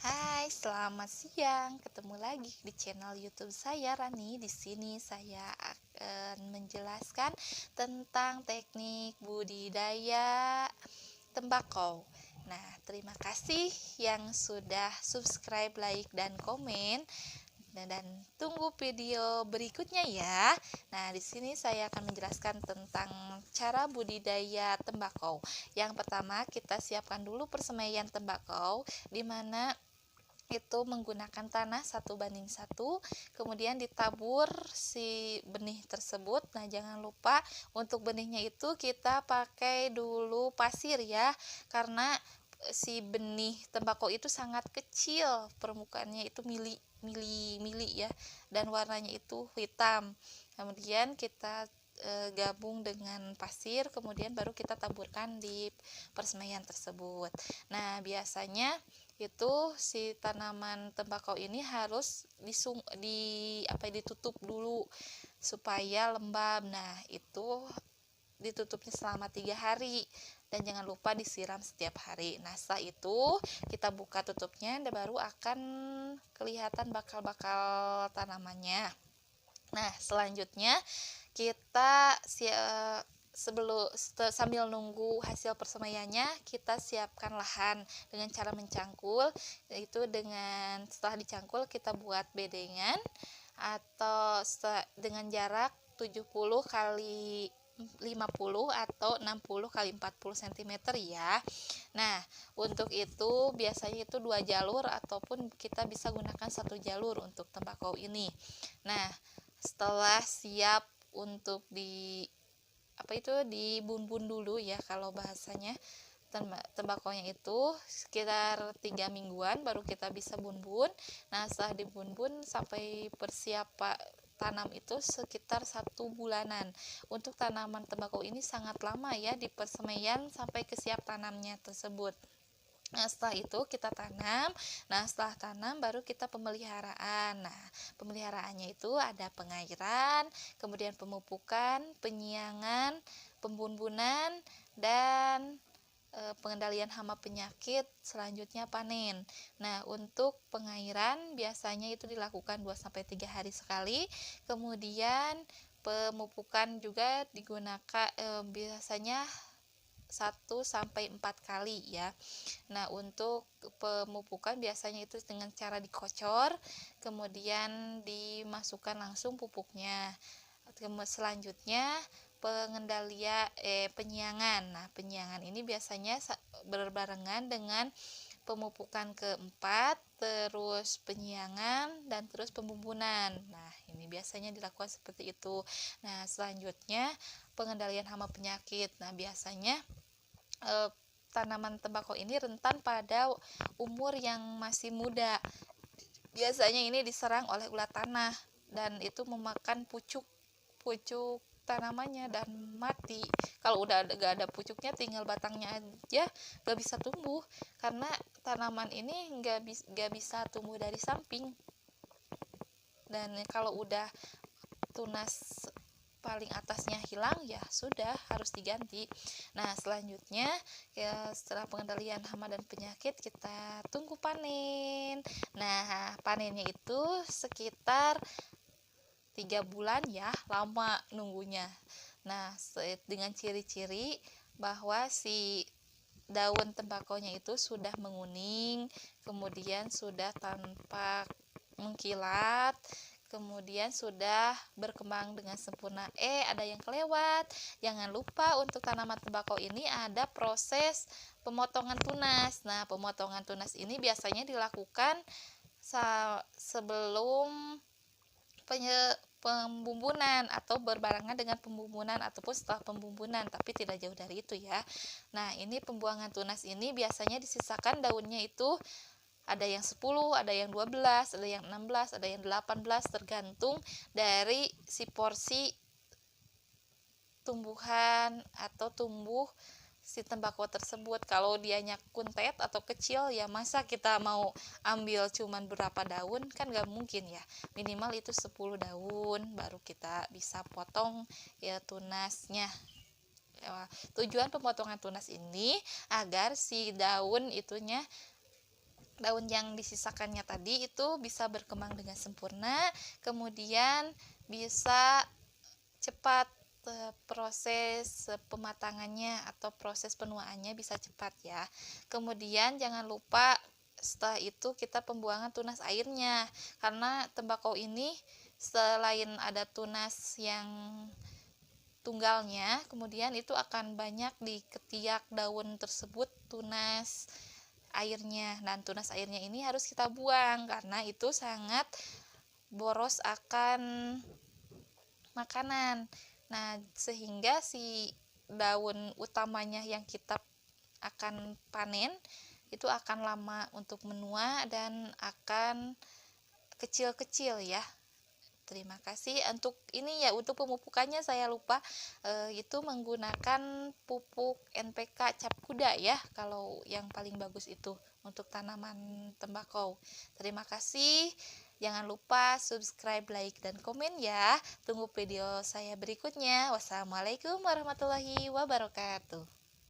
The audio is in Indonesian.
Hai, selamat siang. Ketemu lagi di channel YouTube saya, Rani. Di sini saya akan menjelaskan tentang teknik budidaya tembakau. Nah, terima kasih yang sudah subscribe, like, dan komen. Dan tunggu video berikutnya ya. Nah, di sini saya akan menjelaskan tentang cara budidaya tembakau. Yang pertama, kita siapkan dulu persemaian tembakau, di mana itu menggunakan tanah 1:1, kemudian ditabur si benih tersebut. Nah, jangan lupa untuk benihnya itu kita pakai dulu pasir ya, karena si benih tembakau itu sangat kecil, permukaannya itu mili ya, dan warnanya itu hitam. Kemudian kita gabung dengan pasir, kemudian baru kita taburkan di persemaian tersebut. Nah, biasanya itu si tanaman tembakau ini harus ditutup dulu supaya lembab. Nah, itu ditutupnya selama 3 hari dan jangan lupa disiram setiap hari. Nah, setelah itu kita buka tutupnya dan baru akan kelihatan bakal-bakal tanamannya. Nah, selanjutnya kita sambil nunggu hasil persemaiannya, kita siapkan lahan dengan cara mencangkul. Yaitu setelah dicangkul kita buat bedengan atau dengan jarak 70 kali 50 atau 60 kali 40 cm ya. Nah, untuk itu biasanya itu 2 jalur ataupun kita bisa gunakan 1 jalur untuk tembakau ini. Nah, setelah siap untuk dibun-bun dulu ya, kalau bahasanya tembakaunya itu sekitar 3 mingguan baru kita bisa bun-bun. Nah, setelah dibun-bun sampai persiapan tanam itu sekitar 1 bulanan. Untuk tanaman tembakau ini sangat lama ya di persemaian sampai ke siap tanamnya tersebut. Nah, setelah itu kita tanam. Nah, setelah tanam baru kita pemeliharaan. Nah, pemeliharaannya itu ada pengairan, kemudian pemupukan, penyiangan, pembumbunan, dan pengendalian hama penyakit, selanjutnya panen. Nah, untuk pengairan biasanya itu dilakukan 2-3 hari sekali. Kemudian pemupukan juga digunakan biasanya 1-4 kali ya. Nah, untuk pemupukan biasanya itu dengan cara dikocor, kemudian dimasukkan langsung pupuknya. Selanjutnya penyiangan. Nah, penyiangan ini biasanya berbarengan dengan pemupukan keempat, terus penyiangan, dan terus pembumbunan. Nah, ini biasanya dilakukan seperti itu. Nah, selanjutnya pengendalian hama penyakit. Nah, biasanya tanaman tembakau ini rentan pada umur yang masih muda. Biasanya ini diserang oleh ulat tanah dan itu memakan pucuk tanamannya dan mati. Kalau udah gak ada pucuknya, tinggal batangnya aja, gak bisa tumbuh karena tanaman ini gak bisa tumbuh dari samping. Dan kalau udah tunas paling atasnya hilang, ya sudah harus diganti. Nah, selanjutnya ya, setelah pengendalian hama dan penyakit, kita tunggu panen. Nah, panennya itu sekitar 3 bulan ya, lama nunggunya. Nah, dengan ciri-ciri bahwa si daun tembakaunya itu sudah menguning, kemudian sudah tampak mengkilat, kemudian sudah berkembang dengan sempurna. Ada yang kelewat. Jangan lupa untuk tanaman tembakau ini ada proses pemotongan tunas. Nah, pemotongan tunas ini biasanya dilakukan sebelum pembumbunan atau berbarengan dengan pembumbunan ataupun setelah pembumbunan, tapi tidak jauh dari itu ya. Nah, ini pembuangan tunas ini biasanya disisakan daunnya itu ada yang 10, ada yang 12, ada yang 16, ada yang 18, tergantung dari si porsi tumbuhan atau tumbuh si tembakau tersebut. Kalau dianya kuntet atau kecil, ya masa kita mau ambil cuman berapa daun, kan gak mungkin ya. Minimal itu 10 daun baru kita bisa potong ya tunasnya. Tujuan pemotongan tunas ini agar si daun itunya daun yang disisakannya tadi itu bisa berkembang dengan sempurna, kemudian bisa cepat proses pematangannya atau proses penuaannya bisa cepat ya. Kemudian jangan lupa setelah itu kita pembuangan tunas airnya, karena tembakau ini selain ada tunas yang tunggalnya, kemudian itu akan banyak di ketiak daun tersebut tunas airnya, dan tunas airnya ini harus kita buang karena itu sangat boros akan makanan. Nah, sehingga si daun utamanya yang kita akan panen itu akan lama untuk menua dan akan kecil-kecil ya. Terima kasih. Untuk ini ya, untuk pemupukannya saya lupa, itu menggunakan pupuk NPK cap kuda ya, kalau yang paling bagus itu untuk tanaman tembakau. Terima kasih. Jangan lupa subscribe, like, dan komen ya. Tunggu video saya berikutnya. Wassalamualaikum warahmatullahi wabarakatuh.